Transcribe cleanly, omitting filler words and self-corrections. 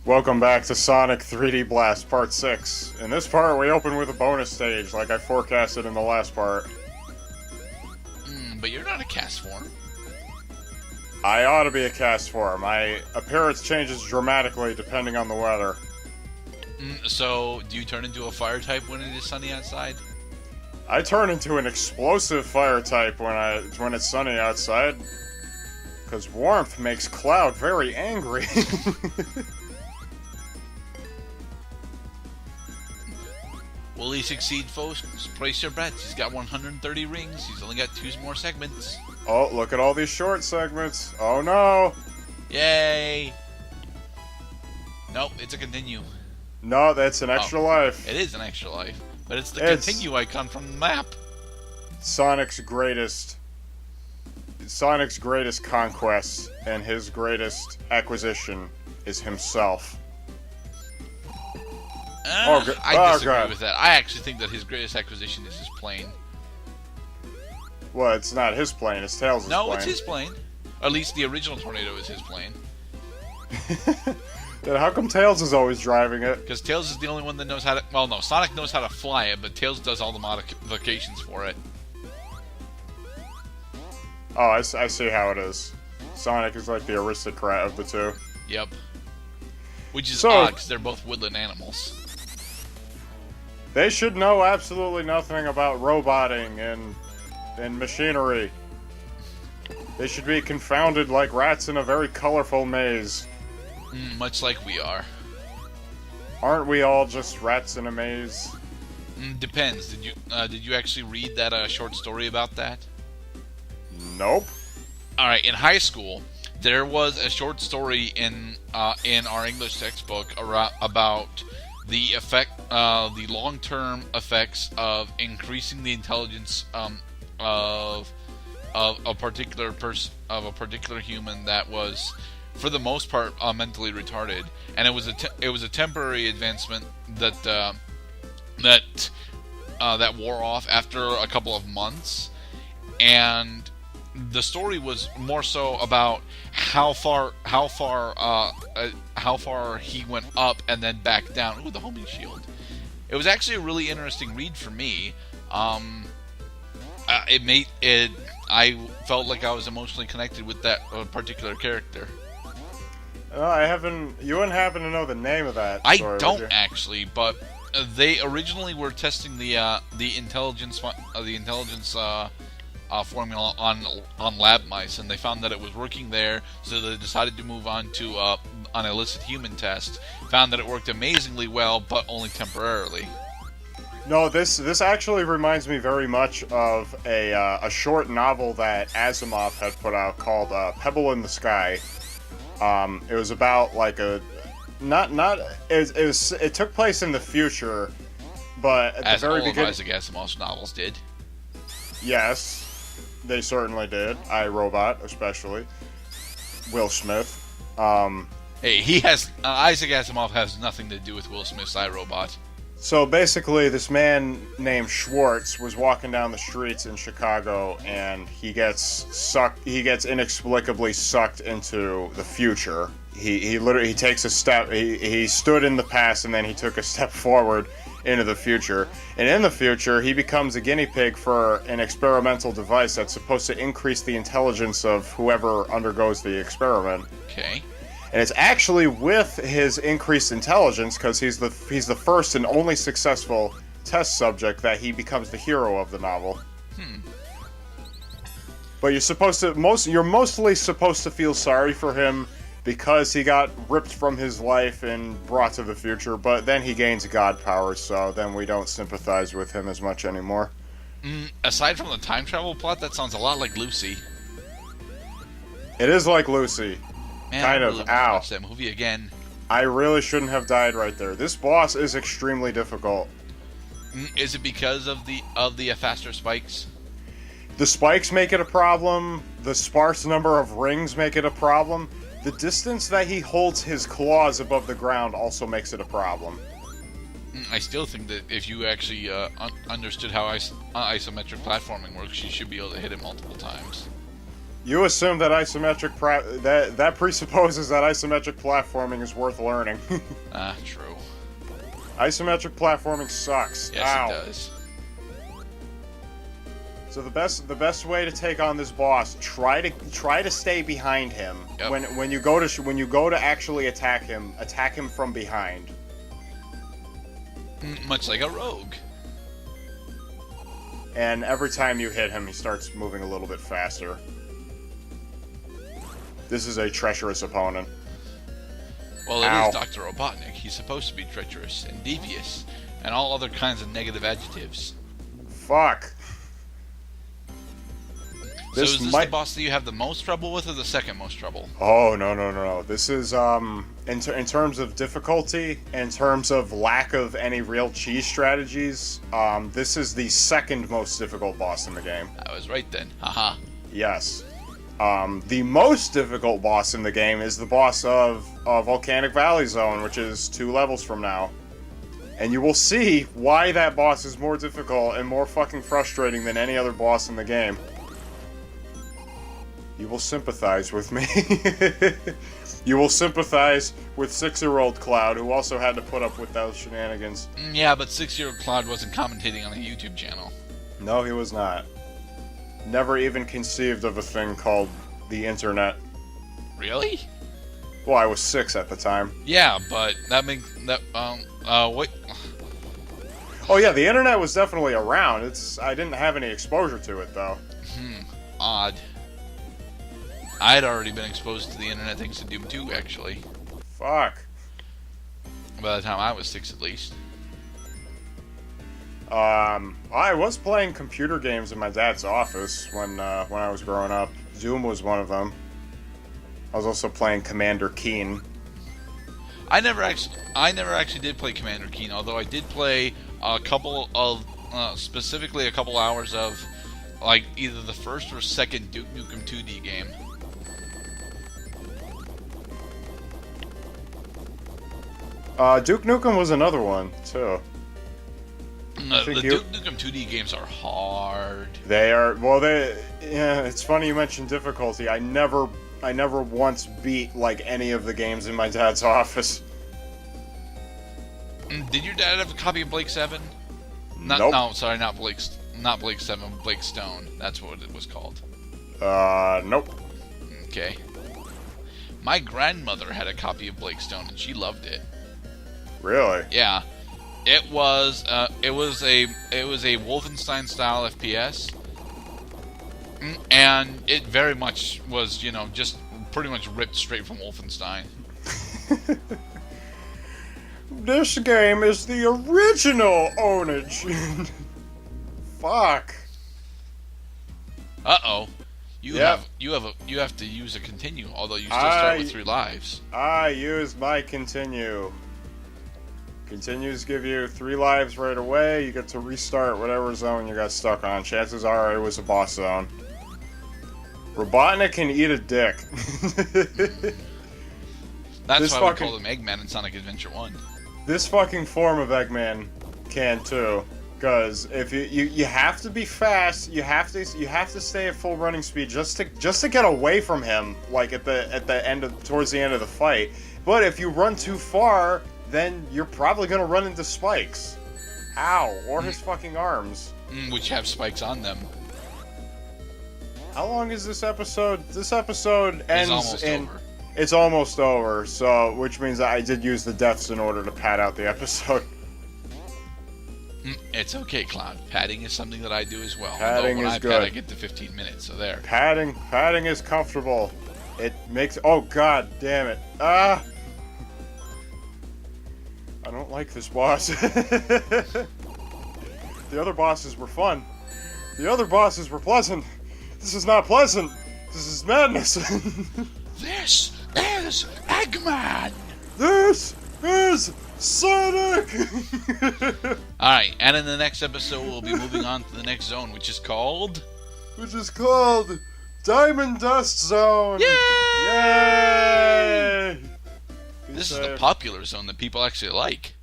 Welcome back to Sonic 3D Blast Part 6. In this part, we open with a bonus stage, like I forecasted in the last part. But you're not a cast form. I ought to be a cast form. My appearance changes dramatically depending on the weather. So, do you turn into a fire type when it is sunny outside? I turn into an explosive fire type when it's sunny outside. Because warmth makes Cloud very angry. Will he succeed, folks? Place your bets. He's got 130 rings. He's only got 2 more segments. Oh, look at all these short segments. Oh no! Yay! Nope, it's a continue. No, that's an extra life. It is an extra life. But it's the continue icon from the map. Sonic's greatest conquest and his greatest acquisition is himself. I disagree with that. I actually think that his greatest acquisition is his plane. Well, it's not his plane, it's Tails' plane. No, it's his plane. At least the original Tornado is his plane. Then how come Tails is always driving it? Because Tails is the only one that knows how to... Well, no, Sonic knows how to fly it, but Tails does all the modifications for it. Oh, I see how it is. Sonic is like the aristocrat of the two. Yep. Which is odd, because they're both woodland animals. They should know absolutely nothing about roboting and machinery. They should be confounded like rats in a very colorful maze. Much like we are. Aren't we all just rats in a maze? Depends. Did you actually read that short story about that? Nope. Alright, in high school, there was a short story in our English textbook about the long-term effects of increasing the intelligence of a particular human that was, for the most part, mentally retarded, and it was a temporary advancement that wore off after a couple of months, and the story was more so about how far he went up and then back down. Ooh, the homing shield. It was actually a really interesting read for me. I felt like I was emotionally connected with that particular character. You wouldn't happen to know the name of that I story, don't actually, but they originally were testing the intelligence formula on lab mice, and they found that it was working there, so they decided to move on to an illicit human test. Found that it worked amazingly well, but only temporarily. No, this actually reminds me very much of a short novel that Asimov had put out called Pebble in the Sky. It was about like it took place in the future, but at the very beginning, as all of Isaac Asimov's novels did. Yes. They certainly did. iRobot, especially. Will Smith. Hey, Isaac Asimov has nothing to do with Will Smith's iRobot. So basically, this man named Schwartz was walking down the streets in Chicago, and he gets inexplicably sucked into the future. He takes a step. He stood in the past, and then he took a step forward into the future. And in the future, he becomes a guinea pig for an experimental device that's supposed to increase the intelligence of whoever undergoes the experiment. Okay. And it's actually with his increased intelligence, because he's the first and only successful test subject, that he becomes the hero of the novel. But you're mostly supposed to feel sorry for him because he got ripped from his life and brought to the future, but then he gains god powers, so then we don't sympathize with him as much anymore. Aside from the time travel plot, that sounds a lot like Lucy. It is like Lucy. Man, kind I of. really want to Ow. watch that movie again. I really shouldn't have died right there. This boss is extremely difficult. Is it because of the faster spikes? The spikes make it a problem. The sparse number of rings make it a problem. The distance that he holds his claws above the ground also makes it a problem. I still think that if you actually understood how isometric platforming works, you should be able to hit it multiple times. You assume that that presupposes that isometric platforming is worth learning. True. Isometric platforming sucks. Yes, Ow. it does. So the best way to take on this boss, try to stay behind him. Yep. When you go to actually attack him from behind. Much like a rogue. And every time you hit him, he starts moving a little bit faster. This is a treacherous opponent. Well, it Ow. is Dr. Robotnik. He's supposed to be treacherous and devious, and all other kinds of negative adjectives. Fuck. So is this the boss that you have the most trouble with, or the second most trouble? Oh, no. This is, in terms of difficulty, in terms of lack of any real cheese strategies, this is the second most difficult boss in the game. I was right then. Haha. Yes. The most difficult boss in the game is the boss of Volcanic Valley Zone, which is 2 levels from now. And you will see why that boss is more difficult and more fucking frustrating than any other boss in the game. You will sympathize with me. You will sympathize with 6-year-old Cloud, who also had to put up with those shenanigans. Yeah, but 6-year-old Cloud wasn't commentating on a YouTube channel. No, he was not. Never even conceived of a thing called the internet. Really? Well, I was 6 at the time. Yeah, but that makes that what? Oh yeah, the internet was definitely around. I didn't have any exposure to it though. Odd. I had already been exposed to the internet thanks to Doom 2, actually. Fuck. By the time I was 6, at least. I was playing computer games in my dad's office when I was growing up. Doom was one of them. I was also playing Commander Keen. I never actually did play Commander Keen, although I did play a couple of, specifically a couple hours of, like, either the first or second Duke Nukem 2D game. Duke Nukem was another one, too. The Duke Nukem 2D games are hard. They are, well, yeah, it's funny you mentioned difficulty. I never once beat, like, any of the games in my dad's office. Did your dad have a copy of Blake 7? Nope. No, sorry, not Blake 7, Blake Stone. That's what it was called. Nope. Okay. My grandmother had a copy of Blake Stone, and she loved it. Really? Yeah. It was a Wolfenstein style FPS, and it very much was, just pretty much ripped straight from Wolfenstein. This game is the original ownage. Fuck. Uh-oh. You have to use a continue, although you still start with 3 lives. I used my continue. Continues give you 3 lives right away. You get to restart whatever zone you got stuck on. Chances are it was a boss zone. Robotnik can eat a dick. That's why we call him Eggman in Sonic Adventure 1. This fucking form of Eggman can too. Because if you have to be fast, you have to stay at full running speed just to get away from him, like towards the end of the fight. But if you run too far, then you're probably gonna run into spikes. Ow! Or his fucking arms. Which have spikes on them. How long is this episode? This episode ends over. It's almost over, so which means that I did use the deaths in order to pad out the episode. It's okay, Cloud. Padding is something that I do as well. Padding when is I good. pad, I get to 15 minutes, so there. Padding is comfortable. It makes... Oh, god damn it. Ah! I don't like this boss. The other bosses were fun. The other bosses were pleasant. This is not pleasant. This is madness. This is Eggman! This is Sonic! Alright, and in the next episode we'll be moving on to the next zone, which is called... Diamond Dust Zone! Yay! Yay! This is the popular zone that people actually like.